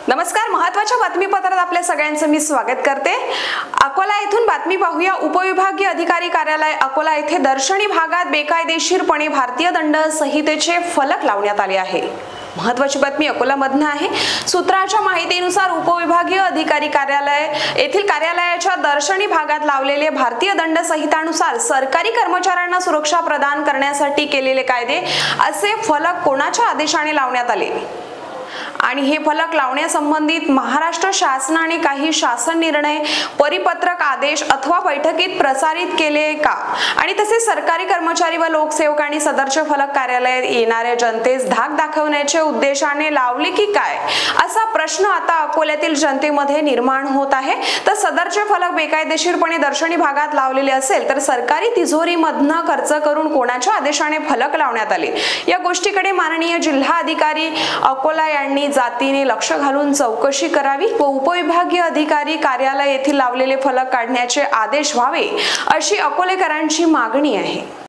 नमस्कार, महत्त्वाच्या बातमीपत्रात आपल्या सगळ्यांचं मी स्वागत करते। अकोला येथून बातमी पाहूया। उपविभागीय अधिकारी कार्यालय अकोला येथे दर्शनी भागात बेकायदेशीरपणे भारतीय दंड संहितेचे फलक लावण्यात आले आहे। महत्त्वाची बातमी अकोलामधून आहे। सूत्रांच्या माहितीनुसार उपविभागीय अधिकारी कार्यालय येथील कार्यालयाच्या दर्शनी भागात लावलेले भारतीय दंड संहितानुसार सरकारी कर्मचाऱ्यांना सुरक्षा प्रदान करण्यासाठी केलेले कायदे असे फलक कोणाच्या आदेशाने लावण्यात आले आणि हे फलक लावण्यासंबंधित महाराष्ट्र शासनाने काही शासन निर्णय, परिपत्रक, आदेश अथवा बैठकीत प्रसारित केले का आणि तसे सरकारी कर्मचारी व लोकसेवकांनी सदरचे फलक कार्यालयात येणाऱ्या जनतेस धाक दाखवण्याच्या उद्देशाने लावले की काय असा प्रश्न आता अकोल्यातील जनतेमध्ये निर्माण होत आहे। तर सदरचे फलक बेकायदेशीरपणे दर्शनी भागात लावलेले असेल तर सरकारी तिजोरीमधून खर्च करून कोणाच्या आदेशाने फलक लावण्यात आले या गोष्टीकडे माननीय जिल्हाधिकारी अकोला यांनी जातीने लक्ष घालून चौकशी करावी व उपविभागीय अधिकारी कार्यालय येथील लावलेले फलक काढण्याचे आदेश व्हावे अशी अकोलेकरांची मागणी आहे।